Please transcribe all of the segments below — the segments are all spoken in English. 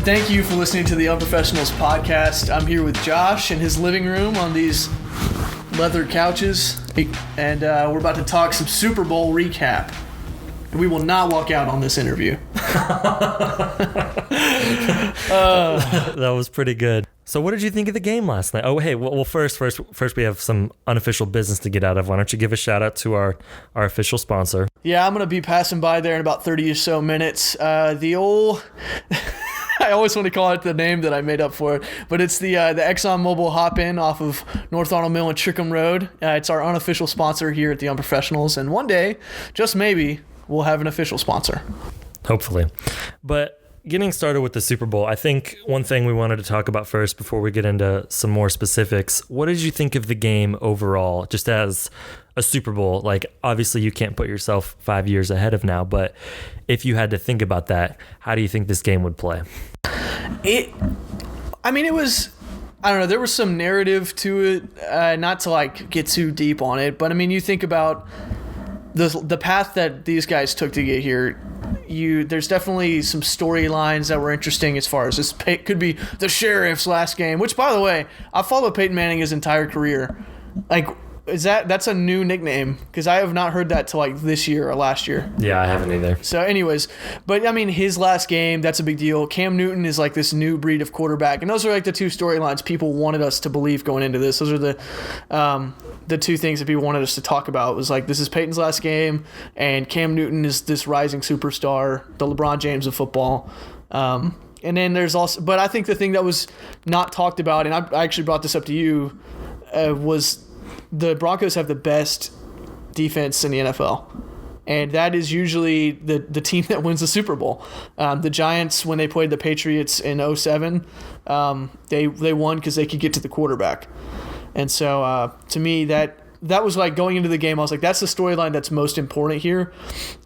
Thank you for listening to the Unprofessionals podcast. I'm here with Josh in his living room on these leather couches, and we're about to talk some Super Bowl recap. We will not walk out on this interview. That was pretty good. So what did you think of the game last night? Oh, hey, well first we have some unofficial business to get out of. Why don't you give a shout out to our official sponsor? Yeah, I'm going to be passing by there in about 30 or so minutes. The old... I always want to call it the name that I made up for it, but it's the ExxonMobil hop-in off of North Arnold Mill and Trickham Road. It's our unofficial sponsor here at the Unprofessionals, and one day, just maybe, we'll have an official sponsor. Hopefully. But getting started with the Super Bowl, I think one thing we wanted to talk about first before we get into some more specifics, what did you think of the game overall, just as a Super Bowl? Like, obviously you can't put yourself 5 years ahead of now, but if you had to think about that, how do you think this game would play? It was, I don't know, there was some narrative to it, not to like get too deep on it, but I mean, you think about the path that these guys took to get here. There's definitely some storylines that were interesting as far as this could be the Sheriff's last game, which, by the way, I followed Peyton Manning his entire career. Like, that's a new nickname, because I have not heard that till like this year or last year. Yeah, I haven't either. So anyways, but I mean, his last game, that's a big deal. Cam Newton is like this new breed of quarterback, and those are like the two storylines people wanted us to believe going into this. Those are the two things that people wanted us to talk about. It was like, this is Peyton's last game, and Cam Newton is this rising superstar, the LeBron James of football. And then there's also, but I think the thing that was not talked about, and I actually brought this up to you, was the Broncos have the best defense in the NFL. And that is usually the team that wins the Super Bowl. The Giants, when they played the Patriots in 2007, they won because they could get to the quarterback. And so to me, that was like going into the game, I was like, that's the storyline that's most important here,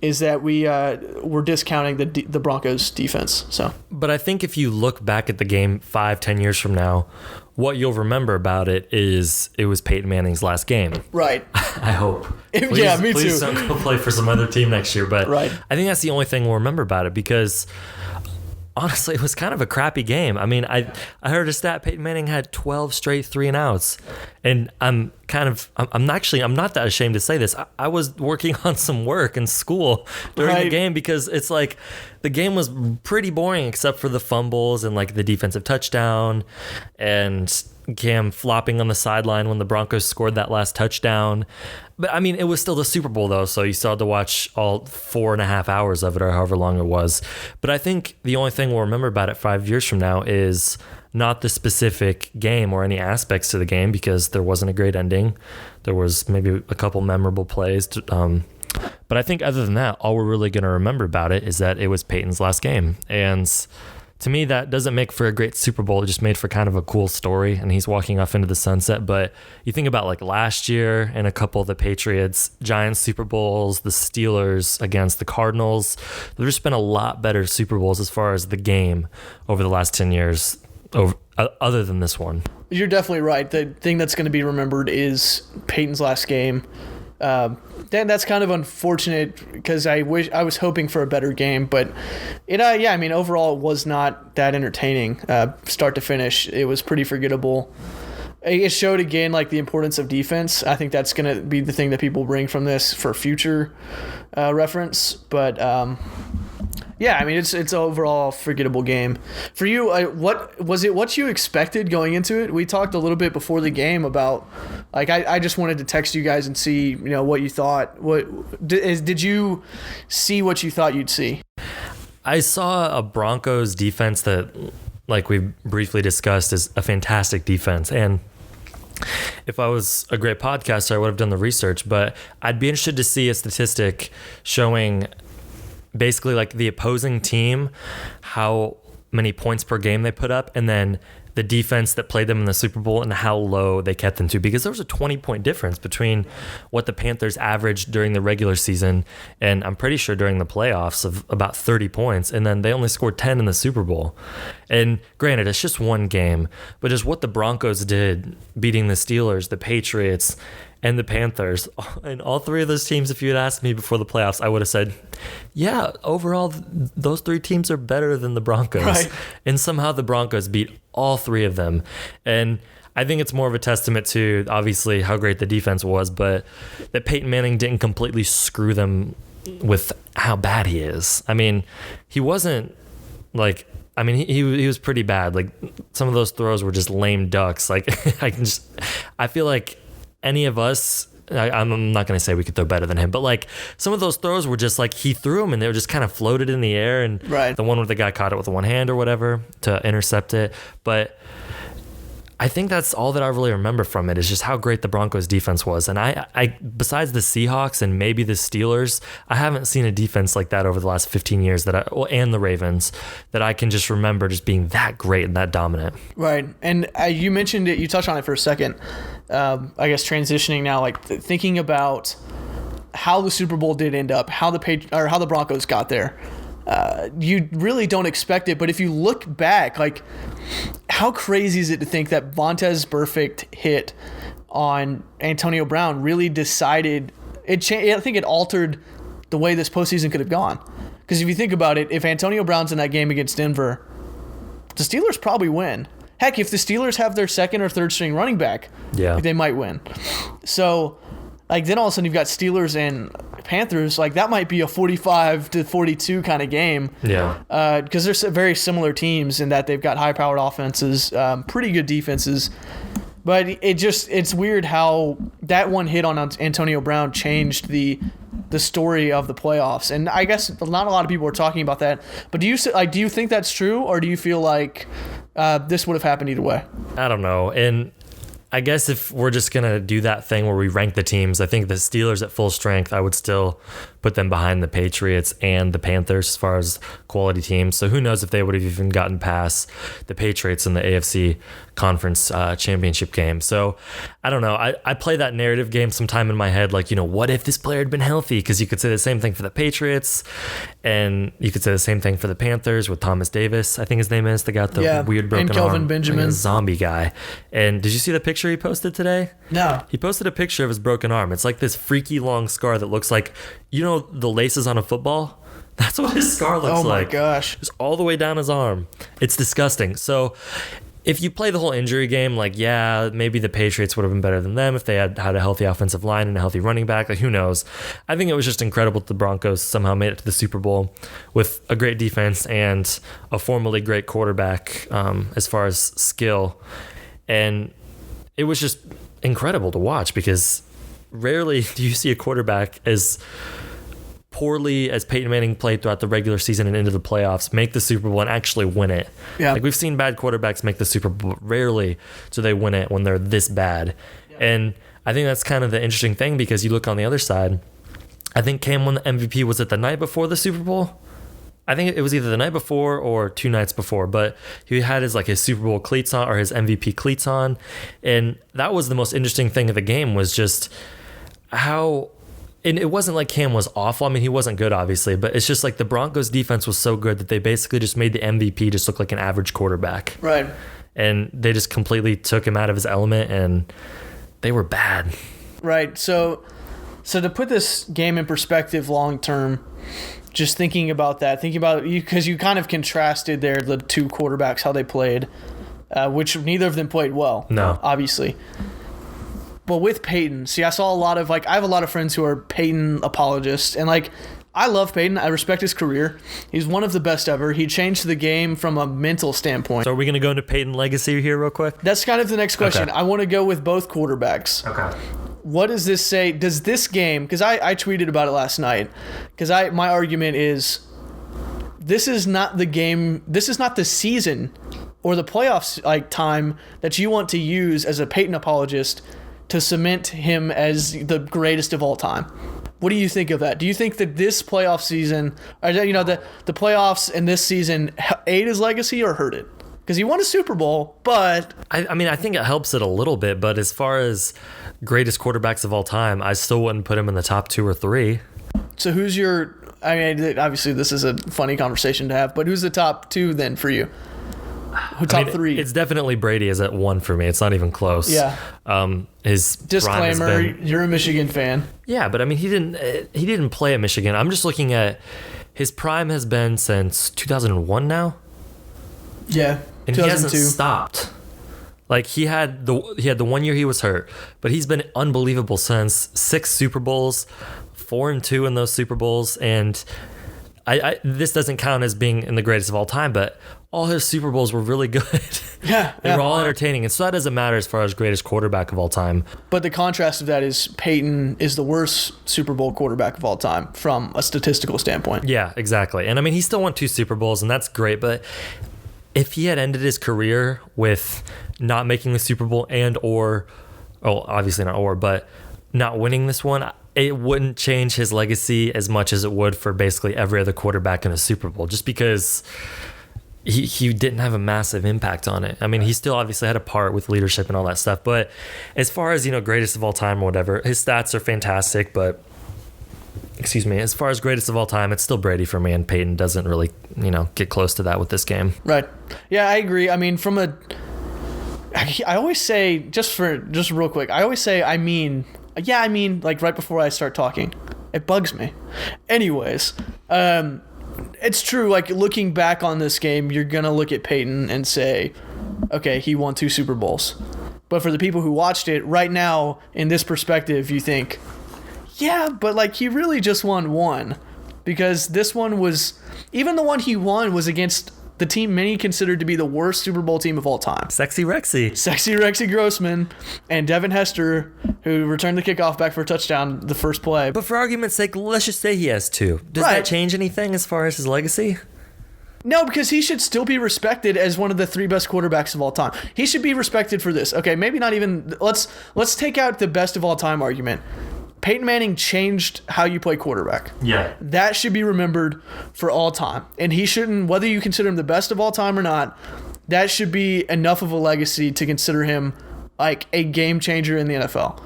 is that we're discounting the Broncos defense. So, but I think if you look back at the game 5-10 years from now, what you'll remember about it is it was Peyton Manning's last game. Right. I hope. Yeah, me too. Please don't go play for some other team next year. But right. I think that's the only thing we'll remember about it, because honestly, it was kind of a crappy game. I mean, I heard a stat, Peyton Manning had 12 straight 3-and-outs. And I'm not that ashamed to say this. I was working on some work in school during the game, because it's like the game was pretty boring except for the fumbles and like the defensive touchdown and Cam flopping on the sideline when the Broncos scored that last touchdown. But I mean, it was still the Super Bowl though, so you still had to watch all 4.5 hours of it, or however long it was. But I think the only thing we'll remember about it 5 years from now is not the specific game or any aspects to the game, because there wasn't a great ending. There was maybe a couple memorable plays. But I think other than that, all we're really going to remember about it is that it was Peyton's last game. And to me, that doesn't make for a great Super Bowl. It just made for kind of a cool story, and he's walking off into the sunset. But you think about like last year and a couple of the Patriots, Giants Super Bowls, the Steelers against the Cardinals. There's been a lot better Super Bowls as far as the game over the last 10 years, other than this one. You're definitely right. The thing that's going to be remembered is Peyton's last game. Then that's kind of unfortunate, because I was hoping for a better game, but overall it was not that entertaining. Start to finish, it was pretty forgettable. It showed again like the importance of defense. I think that's going to be the thing that people bring from this for future reference. But it's overall a forgettable game. For you, what was it? What you expected going into it? We talked a little bit before the game about, like, I just wanted to text you guys and see, what you thought. Did you see what you thought you'd see? I saw a Broncos defense that, like we briefly discussed, is a fantastic defense. And if I was a great podcaster, I would have done the research, but I'd be interested to see a statistic showing basically like the opposing team, how many points per game they put up, and then the defense that played them in the Super Bowl and how low they kept them to, because there was a 20-point difference between what the Panthers averaged during the regular season and I'm pretty sure during the playoffs of about 30 points, and then they only scored 10 in the Super Bowl. And granted, it's just one game, but just what the Broncos did, beating the Steelers, the Patriots, and the Panthers. And all three of those teams, if you had asked me before the playoffs, I would have said, yeah, overall, those three teams are better than the Broncos. Right. And somehow the Broncos beat all three of them. And I think it's more of a testament to, obviously, how great the defense was, but that Peyton Manning didn't completely screw them with how bad he is. I mean, he wasn't like... I mean, he was pretty bad. Like, some of those throws were just lame ducks. Like, I feel like any of us, I'm not going to say we could throw better than him, but like some of those throws were just like he threw them and they were just kind of floated in the air. And right. The one where the guy caught it with one hand or whatever to intercept it. But I think that's all that I really remember from it is just how great the Broncos defense was. And I besides the Seahawks and maybe the Steelers, I haven't seen a defense like that over the last 15 years and the Ravens that I can just remember just being that great and that dominant. Right. And you mentioned it, you touched on it for a second. I guess transitioning now, like thinking about how the Super Bowl did end up, how the Broncos got there. You really don't expect it, but if you look back, like how crazy is it to think that Vontaze Burfict hit on Antonio Brown really decided it? I think it altered the way this postseason could have gone. Because if you think about it, if Antonio Brown's in that game against Denver, the Steelers probably win. Heck, if the Steelers have their second or third string running back, they might win. So, like, then all of a sudden you've got Steelers and Panthers. Like, that might be a 45-42 kind of game. Yeah. Because they're very similar teams in that they've got high-powered offenses, pretty good defenses. But it's weird how that one hit on Antonio Brown changed the story of the playoffs. And I guess not a lot of people are talking about that. But do you think that's true, or do you feel like this would have happened either way? I don't know. And I guess if we're just going to do that thing where we rank the teams, I think the Steelers at full strength, I would still put them behind the Patriots and the Panthers as far as quality teams. So who knows if they would have even gotten past the Patriots in the AFC conference championship game. So I don't know. I play that narrative game sometime in my head, like, what if this player had been healthy? Because you could say the same thing for the Patriots, and you could say the same thing for the Panthers with Thomas Davis, I think his name is. They got the weird broken and Kelvin arm, Benjamin, like a zombie guy. And did you see the picture he posted today? No. He posted a picture of his broken arm. It's like this freaky long scar that looks like, the laces on a football? That's what his scar looks like. Oh my gosh. It's all the way down his arm. It's disgusting. So if you play the whole injury game, like, maybe the Patriots would have been better than them if they had a healthy offensive line and a healthy running back. Like, who knows? I think it was just incredible that the Broncos somehow made it to the Super Bowl with a great defense and a formerly great quarterback as far as skill. And it was just incredible to watch because rarely do you see a quarterback as poorly as Peyton Manning played throughout the regular season and into the playoffs make the Super Bowl and actually win it. Yeah. Like, we've seen bad quarterbacks make the Super Bowl. Rarely do they win it when they're this bad. Yeah. And I think that's kind of the interesting thing because you look on the other side. I think Cam won the MVP. Was it the night before the Super Bowl? I think it was either the night before or 2 nights before, but he had his Super Bowl cleats on or his MVP cleats on. And that was the most interesting thing of the game was just how, and it wasn't like Cam was awful. I mean, he wasn't good, obviously, but it's just like the Broncos defense was so good that they basically just made the MVP just look like an average quarterback. Right. And they just completely took him out of his element and they were bad. Right. So to put this game in perspective long term, just thinking about you, because you kind of contrasted there the two quarterbacks, how they played, which neither of them played well. No. Obviously. But with Peyton, I saw a lot of, I have a lot of friends who are Peyton apologists, and, I love Peyton. I respect his career. He's one of the best ever. He changed the game from a mental standpoint. So are we going to go into Peyton legacy here real quick? That's kind of the next question. Okay. I want to go with both quarterbacks. Okay. What does this say? Does this game, because I tweeted about it last night, because my argument is this is not the game, this is not the season or the playoffs time that you want to use as a Peyton apologist to cement him as the greatest of all time. What do you think of that? Do you think that this playoff season, or the playoffs in this season aid his legacy or hurt it? Because he won a Super Bowl, but... I mean, I think it helps it a little bit, but as far as greatest quarterbacks of all time, I still wouldn't put him in the top 2 or 3. So who's your... I mean, obviously this is a funny conversation to have, but who's the top 2 then for you? top three. It's definitely Brady is at 1 for me. It's not even close. Yeah. His disclaimer: you're a Michigan fan. Yeah, but I mean, he didn't play at Michigan. I'm just looking at his prime has been since 2001 now. Yeah, and he hasn't stopped. Like he had the 1 year he was hurt, but he's been unbelievable since. 6 Super Bowls, 4-2 in those Super Bowls, and I this doesn't count as being in the greatest of all time, but all his Super Bowls were really good. Yeah, they were all entertaining, and so that doesn't matter as far as greatest quarterback of all time. But the contrast of that is Peyton is the worst Super Bowl quarterback of all time from a statistical standpoint. Yeah, exactly. And I mean, he still won 2 Super Bowls, and that's great, but if he had ended his career with not making the Super Bowl obviously not but not winning this one, it wouldn't change his legacy as much as it would for basically every other quarterback in a Super Bowl, just because he didn't have a massive impact on it. I mean, he still obviously had a part with leadership and all that stuff, but as far as, greatest of all time or whatever, his stats are fantastic, but as far as greatest of all time, it's still Brady for me, and Peyton doesn't really, get close to that with this game. Right. Yeah, I agree. I mean, I always say, just real quick, I mean, like right before I start talking. It bugs me. Anyways, it's true. Like looking back on this game, you're going to look at Peyton and say, okay, he won 2 Super Bowls. But for the people who watched it right now, in this perspective, you think, yeah, but like he really just won 1, because this one was, even the one he won was against the team many considered to be the worst Super Bowl team of all time. Sexy Rexy Grossman and Devin Hester, who returned the kickoff back for a touchdown the first play. But for argument's sake, let's just say he has 2. Does that change anything as far as his legacy? No, because he should still be respected as one of the 3 best quarterbacks of all time. He should be respected for this. Okay, maybe not even, let's take out the best of all time argument. Peyton Manning changed how you play quarterback. Yeah. That should be remembered for all time. And he shouldn't, whether you consider him the best of all time or not, that should be enough of a legacy to consider him like a game changer in the NFL.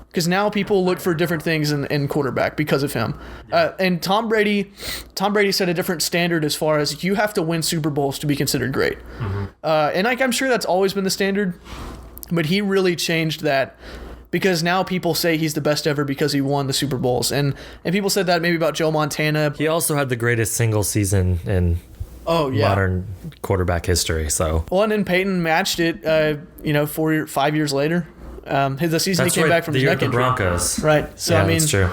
Because now people look for different things in quarterback because of him. And Tom Brady set a different standard as far as you have to win Super Bowls to be considered great. Mm-hmm. And like I'm sure that's always been the standard, but he really changed that. Because now people say he's the best ever because he won the Super Bowls. And people said that maybe about Joe Montana. He also had the greatest single season in modern quarterback history. So and then Peyton matched it, 5 years later. The season he came back from his neck injury. Broncos. Right. So, yeah, I mean, that's true.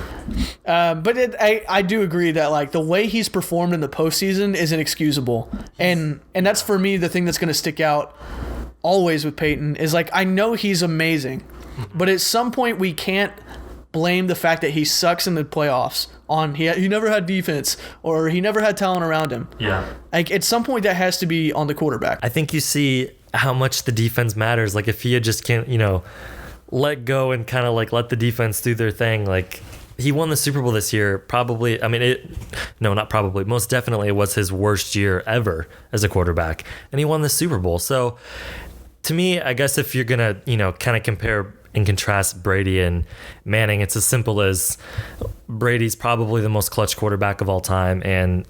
But I do agree that like the way he's performed in the postseason is inexcusable. And that's for me the thing that's going to stick out always with Peyton is like I know he's amazing. But at some point, we can't blame the fact that he sucks in the playoffs on he never had defense or he never had talent around him. Yeah. Like at some point, that has to be on the quarterback. I think you see how much the defense matters. Like if he had just can't, let go and kind of like let the defense do their thing. Like he won the Super Bowl this year. Probably, I mean, not probably. Most definitely, it was his worst year ever as a quarterback, and he won the Super Bowl. So to me, I guess if you're gonna, kind of compare and contrast Brady and Manning, it's as simple as Brady's probably the most clutch quarterback of all time, and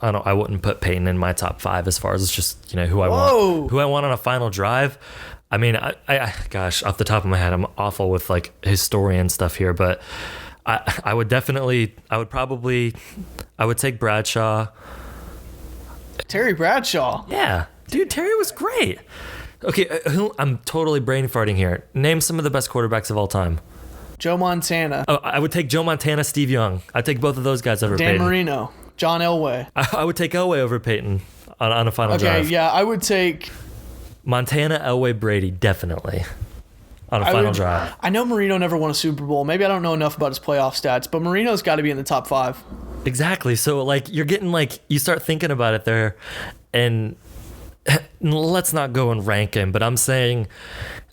I wouldn't put Peyton in my top 5 as far as it's just who I want on a final drive. I mean, I gosh, off the top of my head, I'm awful with like historian stuff here, but I would take Bradshaw. Terry Bradshaw. Yeah, dude, Terry was great. Okay, I'm totally brain farting here. Name some of the best quarterbacks of all time. Joe Montana. Oh, I would take Joe Montana, Steve Young. I'd take both of those guys over Dan Peyton. Marino, John Elway. I would take Elway over Peyton on a final drive. Okay, yeah, I would take Montana, Elway, Brady, definitely on a final drive. I know Marino never won a Super Bowl. Maybe I don't know enough about his playoff stats, but Marino's got to be in the top 5. Exactly. So like you're getting like you start thinking about it there, and let's not go and rank him, but I'm saying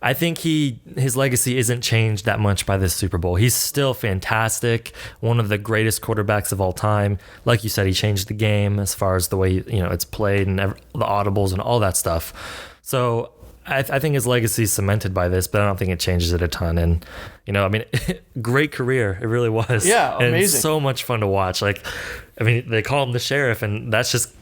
I think his legacy isn't changed that much by this Super Bowl. He's still fantastic, one of the greatest quarterbacks of all time. Like you said, he changed the game as far as the way it's played and the audibles and all that stuff. So I think his legacy is cemented by this, but I don't think it changes it a ton. And great career, it really was. Yeah, amazing. And so much fun to watch. Like I mean, they call him the sheriff, and that's just,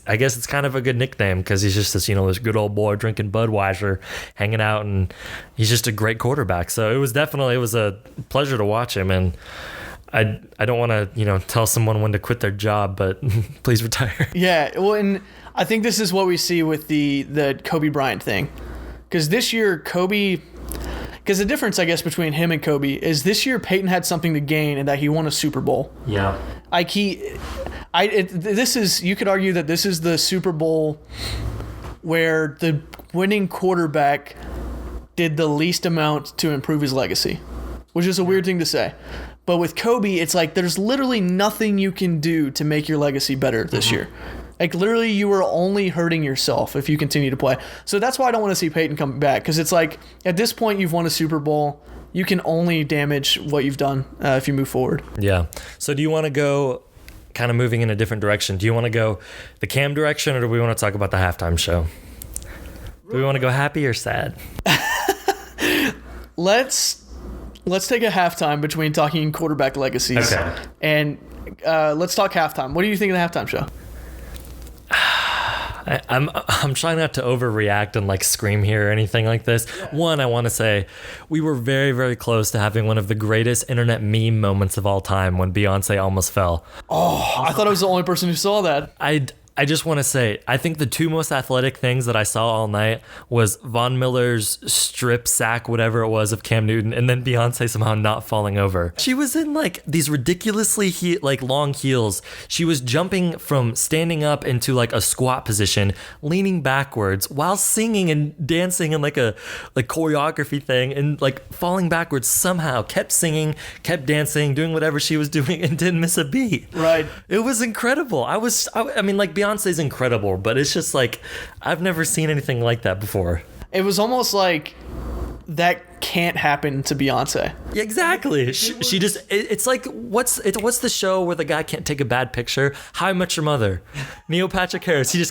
I guess it's kind of a good nickname because he's just this, this good old boy drinking Budweiser, hanging out, and he's just a great quarterback. So it was a pleasure to watch him, and I don't want to, tell someone when to quit their job, but please retire. Yeah, well, and I think this is what we see with the Kobe Bryant thing. Because this year, because the difference, I guess, between him and Kobe is this year Peyton had something to gain in that he won a Super Bowl. Yeah. Like you could argue that this is the Super Bowl where the winning quarterback did the least amount to improve his legacy, which is a weird thing to say. But with Kobe, it's like there's literally nothing you can do to make your legacy better this year. Like, literally, you are only hurting yourself if you continue to play. So that's why I don't want to see Peyton come back, because it's like, at this point, you've won a Super Bowl. You can only damage what you've done if you move forward. Yeah. So do you want to go kind of moving in a different direction? Do you want to go the Cam direction, or do we want to talk about the halftime show? Do we want to go happy or sad? Let's take a halftime between talking quarterback legacies. Okay. And let's talk halftime. What do you think of the halftime show? I'm trying not to overreact and like scream here or anything like this. Yeah. One, I want to say we were very, very close to having one of the greatest internet meme moments of all time when Beyonce almost fell. Oh, I thought I was the only person who saw that. I just want to say, I think the two most athletic things that I saw all night was Von Miller's strip sack, whatever it was, of Cam Newton, and then Beyonce somehow not falling over. She was in like these ridiculously long heels. She was jumping from standing up into like a squat position, leaning backwards while singing and dancing in like a choreography thing, and like falling backwards somehow, kept singing, kept dancing, doing whatever she was doing, and didn't miss a beat. Right. It was incredible. I mean, like, Beyonce's incredible, but it's just like I've never seen anything like that before. It was almost like that can't happen to Beyonce. Exactly. She just it's like what's the show where the guy can't take a bad picture? How I Met Your Mother. Neil Patrick Harris. He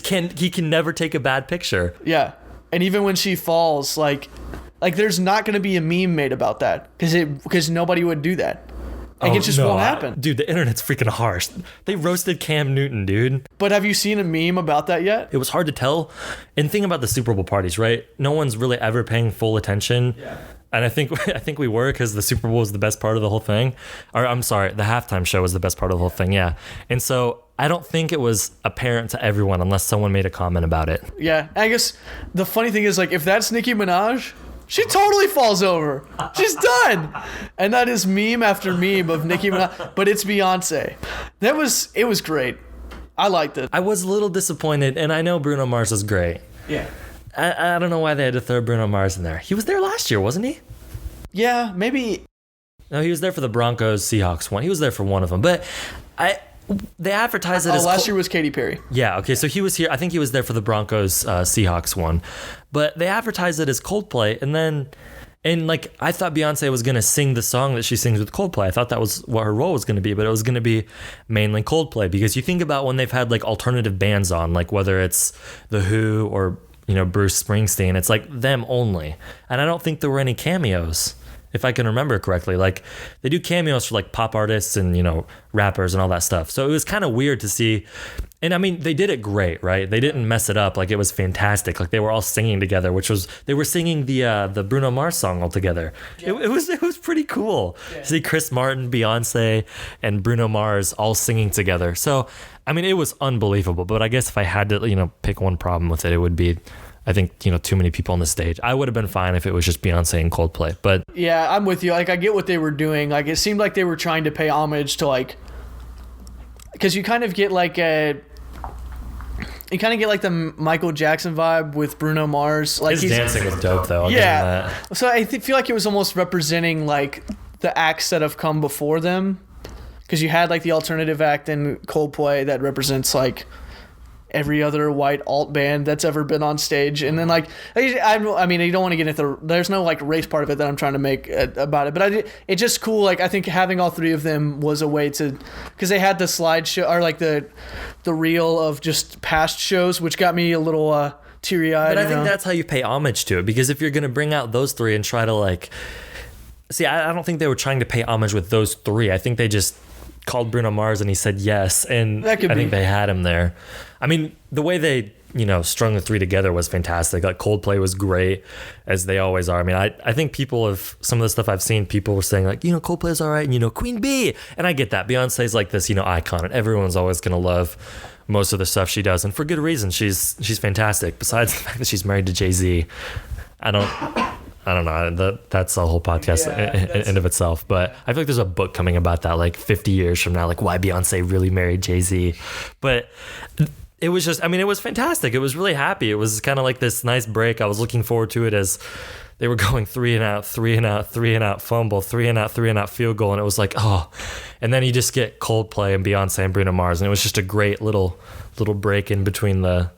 can never take a bad picture. Yeah. And even when she falls, like there's not going to be a meme made about that because nobody would do that. Like, it just won't happen. Dude, the internet's freaking harsh. They roasted Cam Newton, dude. But have you seen a meme about that yet? It was hard to tell. And think about the Super Bowl parties, right? No one's really ever paying full attention. Yeah. And I think we were, because the Super Bowl was the best part of the whole thing. Or I'm sorry, the halftime show was the best part of the whole thing, yeah. And so I don't think it was apparent to everyone unless someone made a comment about it. Yeah, I guess the funny thing is, like, if that's Nicki Minaj, she totally falls over. She's done. And that is meme after meme of Nicki Minaj. But it's Beyonce. It was great. I liked it. I was a little disappointed, and I know Bruno Mars is great. Yeah. I don't know why they had to throw Bruno Mars in there. He was there last year, wasn't he? Yeah, maybe. No, he was there for the Broncos Seahawks one. He was there for one of them. But they advertised it as last year was Katy Perry. Yeah, okay, so he was here. I think he was there for the Broncos Seahawks one. But they advertised it as Coldplay, and like, I thought Beyonce was going to sing the song that she sings with Coldplay. I thought that was what her role was going to be, but it was going to be mainly Coldplay, because you think about when they've had like alternative bands on, like whether it's The Who or, Bruce Springsteen, it's like them only. And I don't think there were any cameos, if I can remember correctly. Like, they do cameos for like pop artists and, rappers and all that stuff. So it was kind of weird to see. And I mean, they did it great, right? They didn't mess it up. Like, it was fantastic. Like, they were all singing together, they were singing the Bruno Mars song all together. Yeah. It was pretty cool. Yeah. See Chris Martin, Beyonce, and Bruno Mars all singing together. So, I mean, it was unbelievable. But I guess if I had to, pick one problem with it, it would be, I think, too many people on the stage. I would have been fine if it was just Beyonce and Coldplay. But yeah, I'm with you. Like, I get what they were doing. Like, it seemed like they were trying to pay homage to, like, because you kind of get like the Michael Jackson vibe with Bruno Mars. Like, his dancing was dope, though. Yeah. So I feel like it was almost representing like the acts that have come before them, because you had like the alternative act in Coldplay that represents like every other white alt band that's ever been on stage. And then like, I mean, you don't want to get into there's no like race part of it that I'm trying to make about it, but it's just cool. Like, I think having all three of them was a way to, because they had the slideshow, or like the reel of just past shows, which got me a little teary-eyed. But I think that's how you pay homage to it, because if you're going to bring out those three and try to like, see, I don't think they were trying to pay homage with those three. I think they just called Bruno Mars and he said yes, and I think they had him there. I mean, the way they strung the three together was fantastic. Like Coldplay was great, as they always are. I mean, I think people have, some of the stuff I've seen, people were saying like, Coldplay's all right, and Queen Bee, and I get that. Beyonce's like this, icon, and everyone's always gonna love most of the stuff she does, and for good reason. She's fantastic. Besides the fact that she's married to Jay-Z, I don't know. That's a whole podcast in of itself. But I feel like there's a book coming about that, like 50 years from now, like why Beyonce really married Jay-Z. But it was just, it was fantastic. It was really happy. It was kind of like this nice break. I was looking forward to it as they were going 3 and out, 3 and out, 3 and out, fumble, 3 and out field goal. And it was like, oh. And then you just get Coldplay and Beyonce and Bruno Mars. And it was just a great little break in between the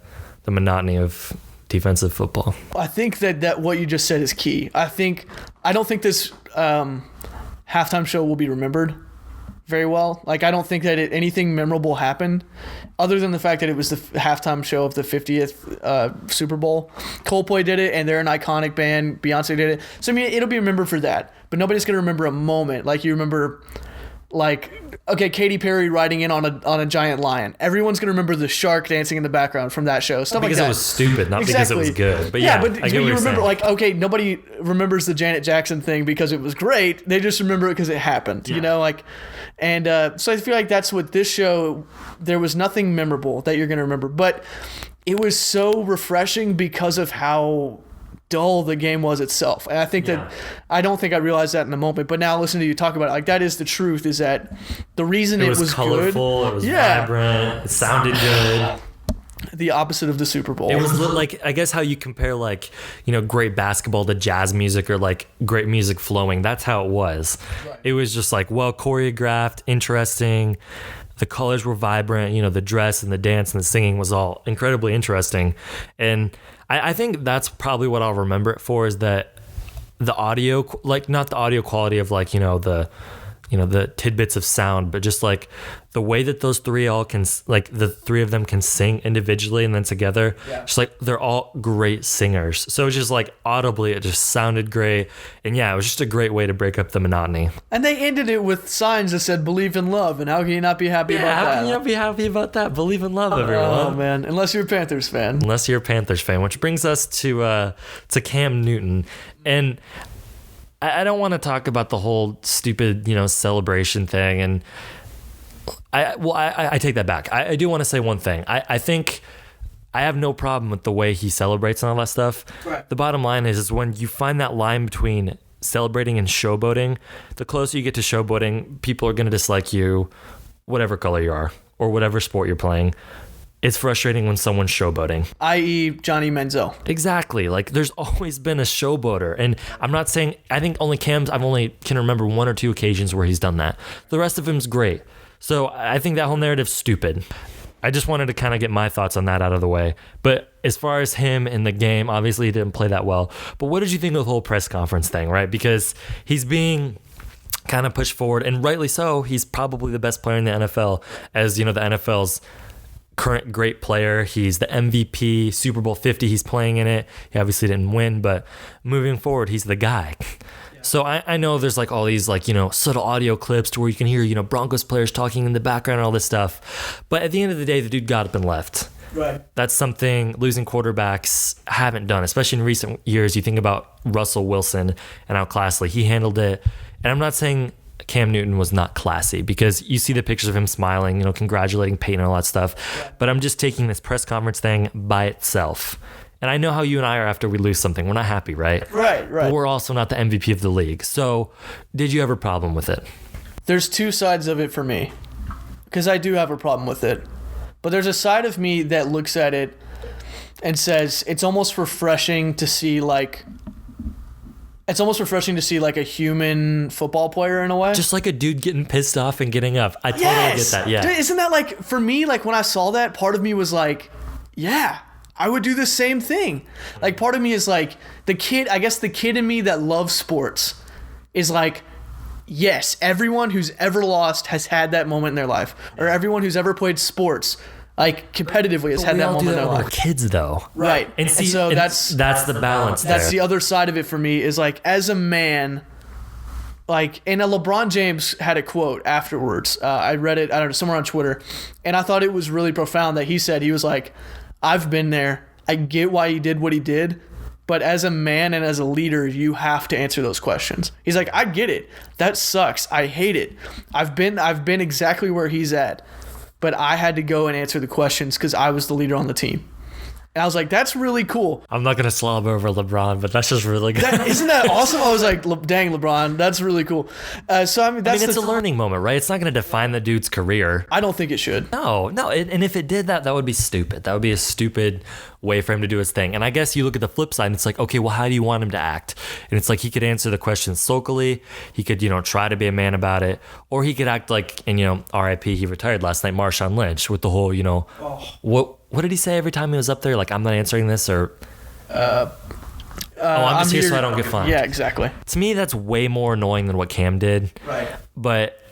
monotony of defensive football. I think that what you just said is key. I don't think this halftime show will be remembered very well. Like, I don't think that anything memorable happened other than the fact that it was the halftime show of the 50th Super Bowl. Coldplay did it, and they're an iconic band. Beyonce did it. So, it'll be remembered for that. But nobody's going to remember a moment. Like, you remember, Katy Perry riding in on a giant lion. Everyone's going to remember the shark dancing in the background from that show. Stuff because like that. it was stupid, not because it was good. But but you remember, nobody remembers the Janet Jackson thing because it was great. They just remember it because it happened, And so I feel like that's what this show, there was nothing memorable that you're going to remember. But it was so refreshing because of how dull the game was itself. And I think that, I don't think I realized that in the moment, but now listening to you talk about it, like, that is the truth, is that the reason it was colorful, good, it was vibrant, it sounded good. The opposite of the Super Bowl. It was like, I guess how you compare great basketball to jazz music, or like great music flowing. That's how it was. Right. It was just like well choreographed, interesting. The colors were vibrant, the dress and the dance and the singing was all incredibly interesting. And I think that's probably what I'll remember it for, is that the audio, like not the audio quality of the tidbits of sound, but just like the way that those three all can, like the three of them can sing individually and then together. Yeah. Just like they're all great singers. So it's just like audibly, it just sounded great. And it was just a great way to break up the monotony. And they ended it with signs that said "Believe in love." And how can you not be happy about that? How can you not be happy about that? Believe in love, everyone. Oh man, unless you're a Panthers fan. Which brings us to Cam Newton. And I don't want to talk about the whole stupid, celebration thing. And I take that back. I do want to say one thing. I think I have no problem with the way he celebrates and all that stuff. Right. The bottom line is when you find that line between celebrating and showboating, the closer you get to showboating, people are going to dislike you, whatever color you are or whatever sport you're playing. It's frustrating when someone's showboating. I.e. Johnny Manziel. Exactly. Like, there's always been a showboater. And I'm not saying, I think only Cam's, can remember 1 or 2 occasions where he's done that. The rest of him's great. So I think that whole narrative's stupid. I just wanted to kind of get my thoughts on that out of the way. But as far as him in the game, obviously he didn't play that well. But what did you think of the whole press conference thing, right? Because he's being kind of pushed forward, and rightly so. He's probably the best player in the NFL, as the NFL's current great player. He's the MVP, Super Bowl 50. He's playing in it. He obviously didn't win, but moving forward, he's the guy. So I know there's like all these subtle audio clips to where you can hear, Broncos players talking in the background and all this stuff. But at the end of the day, the dude got up and left. Right. That's something losing quarterbacks haven't done, especially in recent years. You think about Russell Wilson and how classily he handled it. And I'm not saying Cam Newton was not classy, because you see the pictures of him smiling, congratulating Peyton and all that stuff. Yeah. But I'm just taking this press conference thing by itself. And I know how you and I are after we lose something. We're not happy, right? Right. But we're also not the MVP of the league. So did you have a problem with it? There's 2 sides of it for me, because I do have a problem with it. But there's a side of me that looks at it and says it's almost refreshing to see a human football player in a way. Just like a dude getting pissed off and getting up. I totally get that. Yeah. Dude, isn't that for me, when I saw that, part of me was like, yeah, I would do the same thing. Like, part of me is like the kid in me that loves sports is like, yes, everyone who's ever lost has had that moment in their life, or everyone who's ever played sports competitively has had that moment in their life. We're kids though. Right. And so that's the balance there. That's the other side of it for me, is as a man, like, and LeBron James had a quote afterwards. I read it, I don't know, somewhere on Twitter, and I thought it was really profound that he said, he was like, I've been there. I get why he did what he did, but as a man and as a leader, you have to answer those questions. He's like, I get it. That sucks. I hate it. I've been exactly where he's at, but I had to go and answer the questions because I was the leader on the team. And I was like, that's really cool. I'm not going to slob over LeBron, but that's just really good. Isn't that awesome? I was like, dang, LeBron, that's really cool. So, I mean, it's a learning moment, right? It's not going to define the dude's career. I don't think it should. No. And if it did that, that would be stupid. That would be a stupid way for him to do his thing. And I guess you look at the flip side and it's like, okay, well, how do you want him to act? And it's like he could answer the questions sulkily. He could, try to be a man about it. Or he could act like, and, RIP, he retired last night, Marshawn Lynch, with the whole, what did he say every time he was up there? Like, I'm not answering this, or I'm just here so I don't get fined. Yeah, exactly. To me, that's way more annoying than what Cam did. Right. But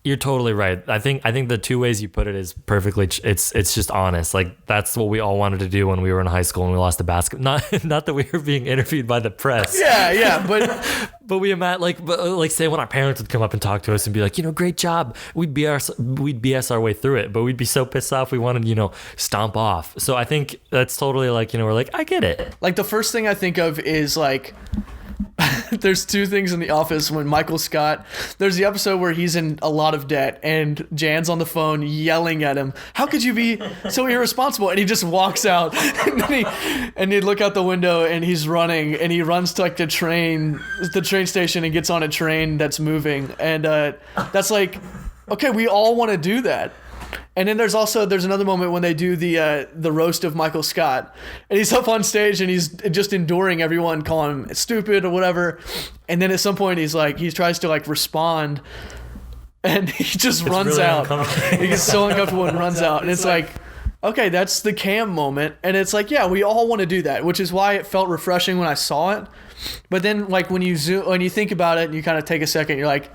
you're totally right. I think the two ways you put it is perfectly. It's just honest. Like, that's what we all wanted to do when we were in high school and we lost the basketball. Not that we were being interviewed by the press. Yeah, but we imagine like say when our parents would come up and talk to us and be like, great job. We'd BS our way through it, but we'd be so pissed off we wanted stomp off. So I think that's totally like we're like, I get it. Like, the first thing I think of is like, there's two things in The Office when Michael Scott, there's the episode where he's in a lot of debt and Jan's on the phone yelling at him, how could you be so irresponsible? And he just walks out and he'd look out the window and he's running and he runs to like the train station and gets on a train that's moving. And that's like, okay, we all want to do that. And then there's another moment when they do the roast of Michael Scott, and he's up on stage and he's just enduring everyone calling him stupid or whatever. And then at some point he tries to like respond, and he just runs out. He gets so uncomfortable and runs out. And it's like, okay, that's the Cam moment. And it's like, yeah, we all want to do that, which is why it felt refreshing when I saw it. But then like when you you think about it and you kind of take a second, you're like,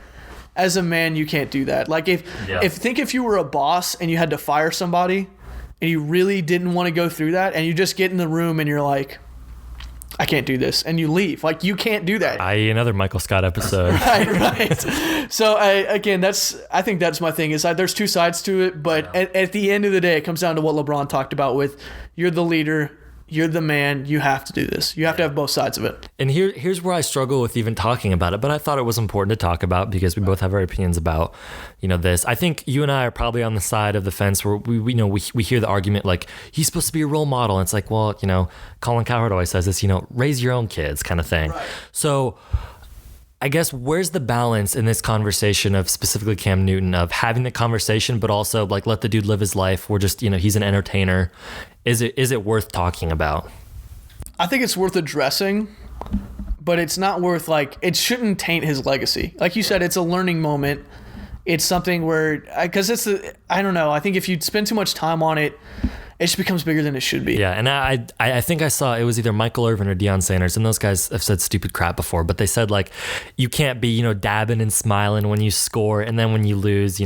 as a man, you can't do that. Like if you were a boss and you had to fire somebody and you really didn't want to go through that, and you just get in the room and you're like, I can't do this, and you leave. Like, you can't do that. Another Michael Scott episode. right. So I think that's my thing, is that there's two sides to it, but at the end of the day, it comes down to what LeBron talked about with, you're the leader, you're the man, you have to do this. You have to have both sides of it. And here's where I struggle with even talking about it, but I thought it was important to talk about because we both have our opinions about, this. I think you and I are probably on the side of the fence where we hear the argument like, he's supposed to be a role model. And it's like, well, Colin Cowherd always says this, raise your own kids kind of thing. Right. So I guess where's the balance in this conversation of specifically Cam Newton, of having the conversation, but also like, let the dude live his life. We're just, he's an entertainer. Is it worth talking about? I think it's worth addressing, but it's not worth it shouldn't taint his legacy. Like you said, it's a learning moment. It's something where, because I don't know. I think if you spend too much time on it, it just becomes bigger than it should be. Yeah, and I think I saw it was either Michael Irvin or Deion Sanders, and those guys have said stupid crap before, but they said like, you can't be, dabbing and smiling when you score, and then when you lose,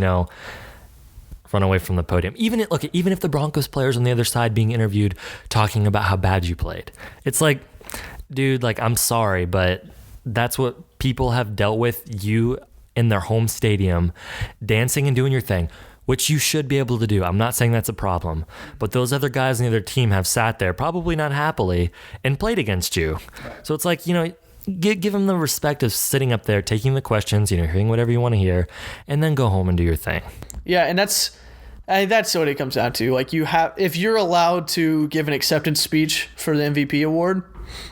run away from the podium. Even if the Broncos players on the other side being interviewed talking about how bad you played, it's like, dude, like, I'm sorry, but that's what people have dealt with, you in their home stadium, dancing and doing your thing, which you should be able to do. I'm not saying that's a problem, but those other guys on the other team have sat there, probably not happily, and played against you. So it's like, give them the respect of sitting up there, taking the questions, hearing whatever you want to hear, and then go home and do your thing. Yeah, and that's what it comes down to. Like, if you're allowed to give an acceptance speech for the MVP award,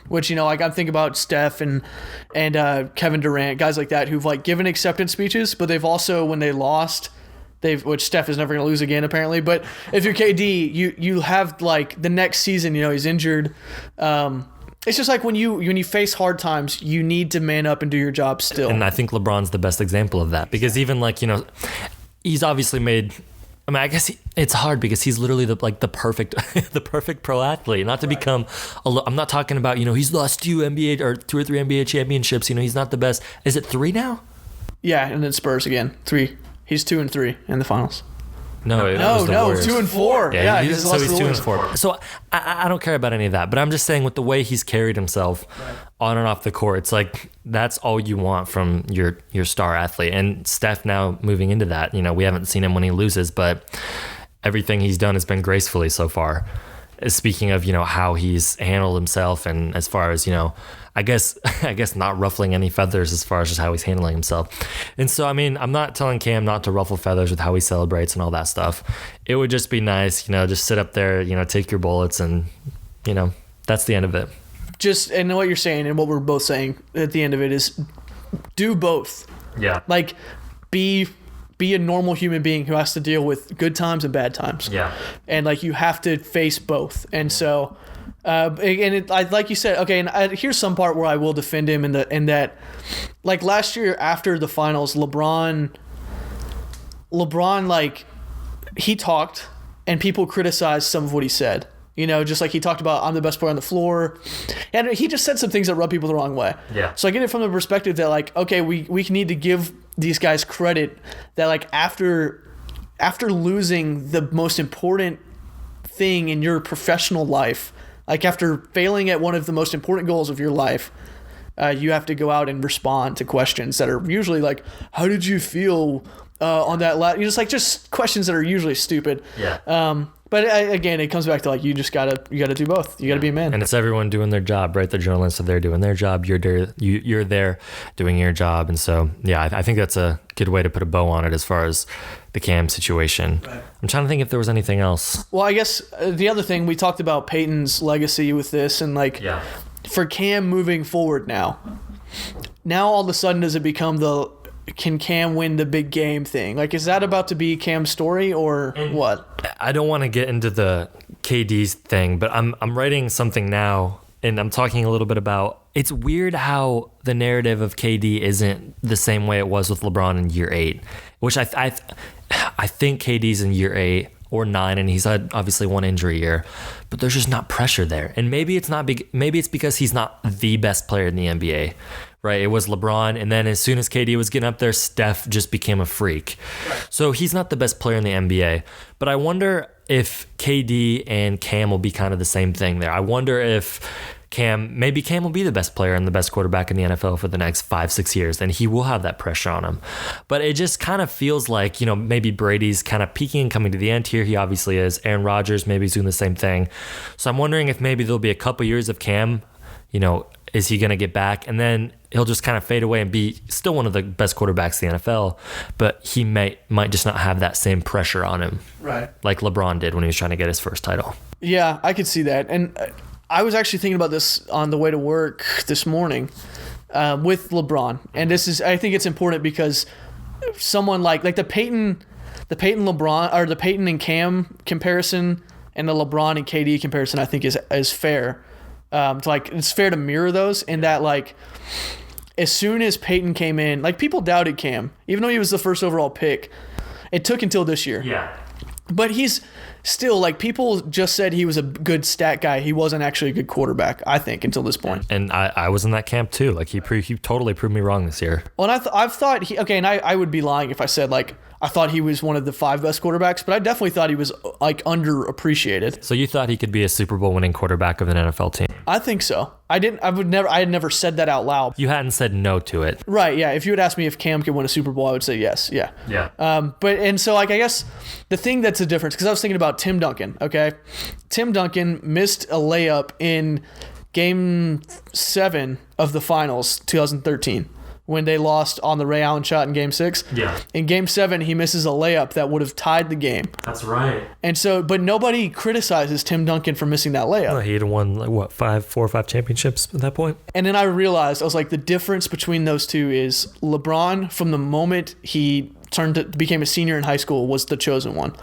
which, like I'm thinking about Steph and Kevin Durant, guys like that who've given acceptance speeches, but they've also, when they lost, which Steph is never going to lose again apparently. But if you're KD, you have the next season, he's injured. It's just like when you face hard times, you need to man up and do your job still. And I think LeBron's the best example of that, because even he's obviously made. I mean, I guess it's hard because he's literally the perfect pro athlete. Not to become. I'm not talking about he's lost 2 or 3 NBA championships. He's not the best. Is it 3 now? Yeah, and then Spurs again 3. He's 2-3 in the finals. No, it was the No, Warriors. 2-4. Yeah, he's lost to the 2-4. Warriors. So I don't care about any of that, but I'm just saying with the way he's carried himself on and off the court, it's like that's all you want from your star athlete. And Steph now moving into that, we haven't seen him when he loses, but everything he's done has been gracefully so far. Speaking of, how he's handled himself, and as far as, I guess not ruffling any feathers as far as just how he's handling himself. And so, I mean, I'm not telling Cam not to ruffle feathers with how he celebrates and all that stuff. It would just be nice, just sit up there, take your bullets, and, that's the end of it. And what you're saying and what we're both saying at the end of it is do both. Yeah. Like, be a normal human being who has to deal with good times and bad times. Yeah. And like you have to face both. And so, like you said, okay. And here's some part where I will defend him in that, like last year after the finals, LeBron, like he talked and people criticized some of what he said. Just like he talked about, I'm the best player on the floor. And he just said some things that rub people the wrong way. Yeah. So I get it from the perspective that, like, okay, we need to give these guys credit that, like, after losing the most important thing in your professional life, like after failing at one of the most important goals of your life, you have to go out and respond to questions that are usually like, how did you feel on that just questions that are usually stupid. Yeah. But again, it comes back to like you gotta do both. You gotta be a man. And it's everyone doing their job, right? The journalists are there doing their job. You're there doing your job. And so, yeah, I think that's a good way to put a bow on it as far as the Cam situation. Right. I'm trying to think if there was anything else. Well, I guess the other thing, we talked about Peyton's legacy with this, and like for Cam moving forward now all of a sudden does it become can Cam win the big game thing? Like, is that about to be Cam's story or what? I don't want to get into the KD's thing, but I'm writing something now, and I'm talking a little bit about, it's weird how the narrative of KD isn't the same way it was with LeBron in year 8, which I think KD's in year 8 or 9, and he's had obviously one injury year, but there's just not pressure there. And maybe it's because he's not the best player in the NBA. Right, it was LeBron, and then as soon as KD was getting up there, Steph just became a freak. So he's not the best player in the NBA. But I wonder if KD and Cam will be kind of the same thing there. I wonder if maybe Cam will be the best player and the best quarterback in the NFL for the next 5-6 years, and he will have that pressure on him. But it just kind of feels like, maybe Brady's kind of peaking and coming to the end here. He obviously is. Aaron Rodgers maybe he's doing the same thing. So I'm wondering if maybe there'll be a couple years of Cam, is he going to get back? And then he'll just kind of fade away and be still one of the best quarterbacks in the NFL, but he might just not have that same pressure on him. Right. Like LeBron did when he was trying to get his first title. Yeah, I could see that. And I was actually thinking about this on the way to work this morning with LeBron. And I think it's important because someone like the Peyton LeBron, or the Peyton and Cam comparison and the LeBron and KD comparison, I think is fair. It's fair to mirror those in that, like, as soon as Peyton came in, like, people doubted Cam, even though he was the first overall pick. It took until this year. Yeah. But he's still, like, people just said he was a good stat guy. He wasn't actually a good quarterback, I think, until this point. And I was in that camp too. Like, he totally proved me wrong this year. Well, and I've thought and I would be lying if I said, like, I thought he was one of the 5 best quarterbacks, but I definitely thought he was, like, underappreciated. So you thought he could be a Super Bowl winning quarterback of an NFL team? I think so. I had never said that out loud. You hadn't said no to it. Right, yeah. If you had asked me if Cam could win a Super Bowl, I would say yes, yeah. Yeah. I guess the thing that's a difference, because I was thinking about Tim Duncan, okay? Tim Duncan missed a layup in Game 7 of the Finals, 2013. When they lost on the Ray Allen shot in Game 6. Yeah. In Game 7, he misses a layup that would have tied the game. That's right. And so, but nobody criticizes Tim Duncan for missing that layup. Well, he had won, like, 4 or 5 championships at that point. And then I realized, I was like, the difference between those two is LeBron, from the moment he became a senior in high school, was the chosen one.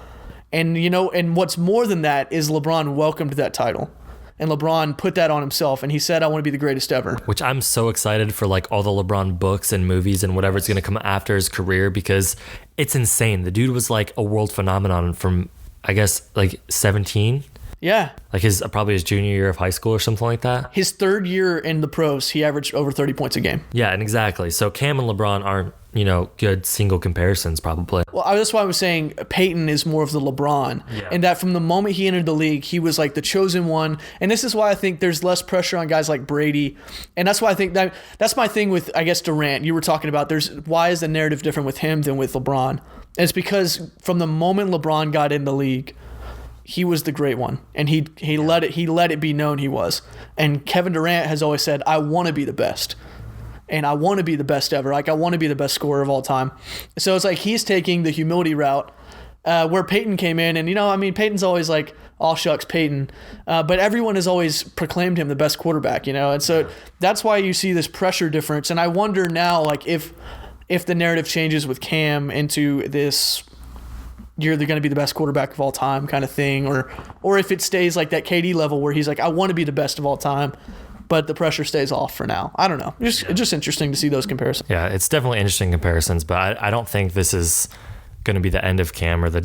And, and what's more than that is LeBron welcomed that title. And LeBron put that on himself, and he said, I want to be the greatest ever. Which I'm so excited for, like, all the LeBron books and movies and whatever's going to come after his career, because it's insane. The dude was, like, a world phenomenon from, I guess, like, 17. Yeah. Like probably his junior year of high school or something like that. His third year in the pros, he averaged over 30 points a game. Yeah, and exactly. So Cam and LeBron aren't good single comparisons probably. Well, that's why I was saying Peyton is more of the LeBron, and that from the moment he entered the league, he was like the chosen one. And this is why I think there's less pressure on guys like Brady, and that's why I think that's my thing with, I guess, Durant. You were talking about why is the narrative different with him than with LeBron? And it's because from the moment LeBron got in the league, he was the great one, and he let it be known he was. And Kevin Durant has always said, "I want to be the best." And I want to be the best ever. Like, I want to be the best scorer of all time. So it's like he's taking the humility route, where Peyton came in. And, Peyton's always like, all shucks, Peyton. But everyone has always proclaimed him the best quarterback, And so that's why you see this pressure difference. And I wonder now, like, if the narrative changes with Cam into this, you're going to be the best quarterback of all time kind of thing, or if it stays like that KD level where he's like, I want to be the best of all time, but the pressure stays off for now. I don't know. It's just interesting to see those comparisons. Yeah, it's definitely interesting comparisons, but I don't think this is going to be the end of Cam or the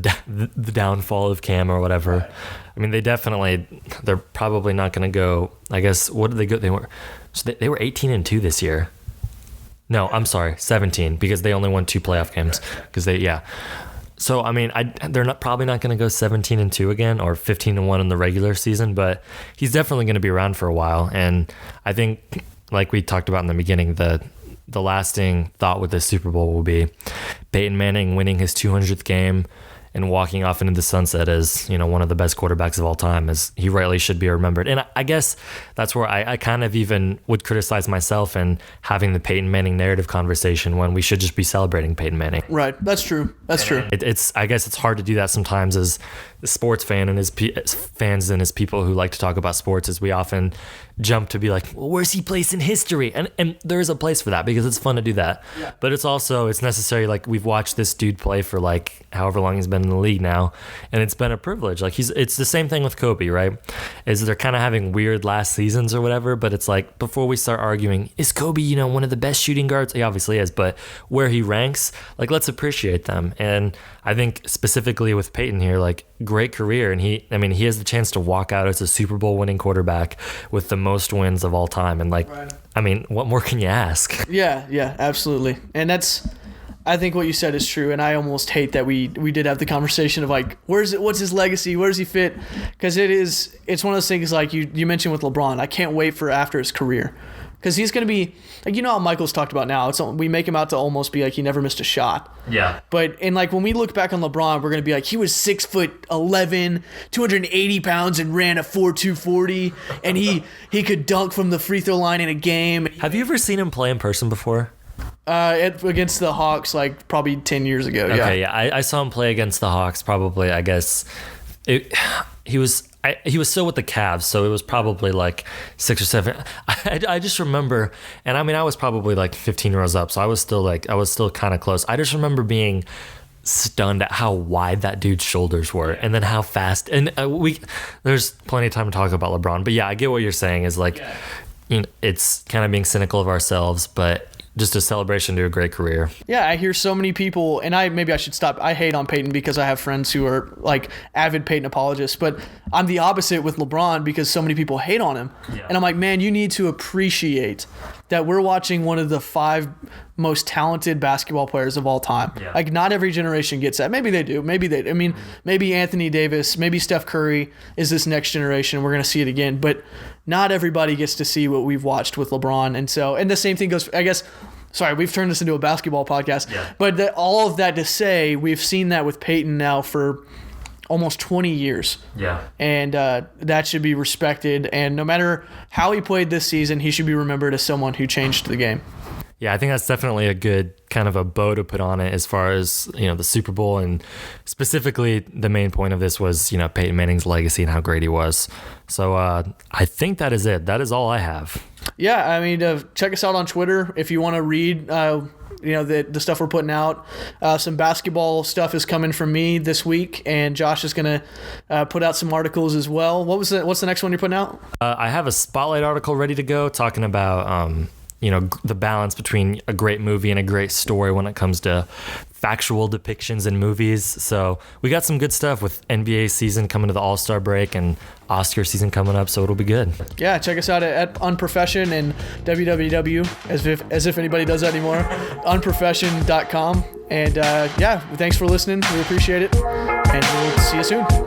downfall of Cam or whatever. Right. I mean, they're probably not going to go, I guess, what did they go? They were 18-2 this year. No, I'm sorry, 17, because they only won 2 playoff games. So, they're probably not going to go 17-2 again or 15-1 in the regular season, but he's definitely going to be around for a while. And I think, like we talked about in the beginning, the lasting thought with this Super Bowl will be Peyton Manning winning his 200th game and walking off into the sunset as, one of the best quarterbacks of all time, as he rightly should be remembered. And I guess that's where I kind of even would criticize myself in having the Peyton Manning narrative conversation when we should just be celebrating Peyton Manning. Right. That's true. I guess it's hard to do that sometimes as a sports fan and as fans and as people who like to talk about sports, as we often jump to be like, well, where's he placed in history? And there is a place for that because it's fun to do that. Yeah. But it's necessary. Like, we've watched this dude play for like however long he's been in the league now, and it's been a privilege. Like, it's the same thing with Kobe, right? Is they're kind of having weird last seasons or whatever, but it's like, before we start arguing, is Kobe, one of the best shooting guards? He obviously is, but where he ranks, like, let's appreciate them. And I think specifically with Peyton here, like, great career, and he has the chance to walk out as a Super Bowl winning quarterback with the most wins of all time, and like, right. What more can you ask? Yeah, absolutely. And I think what you said is true, and I almost hate that we did have the conversation of like, what's his legacy, where does he fit? Because it's one of those things like you mentioned with LeBron. I can't wait for after his career, because he's going to be like, how Michael's talked about now. We make him out to almost be like he never missed a shot. Yeah. But like when we look back on LeBron, we're going to be like, he was 6'11", 280 pounds, and ran a 4.2 40, and he could dunk from the free throw line in a game. Have you ever seen him play in person before? Against the Hawks, like probably 10 years ago. Okay, yeah. I saw him play against the Hawks probably, I guess. He was still with the Cavs, so it was probably like 6 or 7. I just remember, and I was probably like 15 rows up, so I was still kind of close. I just remember being stunned at how wide that dude's shoulders were, and then how fast. And there's plenty of time to talk about LeBron, but yeah, I get what you're saying. Is like, it's kind of being cynical of ourselves, but just a celebration to a great career. Yeah, I hear so many people, and maybe I should stop. I hate on Peyton because I have friends who are like avid Peyton apologists, but I'm the opposite with LeBron because so many people hate on him. Yeah. And I'm like, man, you need to appreciate that we're watching one of the 5 most talented basketball players of all time. Yeah. Like, not every generation gets that. Maybe they do. Maybe Anthony Davis, maybe Steph Curry is this next generation. We're going to see it again. But not everybody gets to see what we've watched with LeBron. And the same thing goes, I guess, sorry, we've turned this into a basketball podcast. Yeah. But all of that to say, we've seen that with Peyton now for almost 20 years. Yeah. And that should be respected. And no matter how he played this season, he should be remembered as someone who changed the game. Yeah, I think that's definitely a good kind of a bow to put on it as far as, the Super Bowl, and specifically the main point of this was, Peyton Manning's legacy and how great he was. So I think that is it. That is all I have. Yeah, check us out on Twitter if you want to read the stuff we're putting out. Some basketball stuff is coming from me this week, and Josh is going to put out some articles as well. What's the next one you're putting out? I have a spotlight article ready to go talking about the balance between a great movie and a great story when it comes to factual depictions in movies. So we got some good stuff with NBA season coming to the All-Star break and Oscar season coming up, so it'll be good. Yeah, check us out at Unprofession and www, as if anybody does that anymore, unprofession.com. And yeah, thanks for listening. We appreciate it, and we'll see you soon.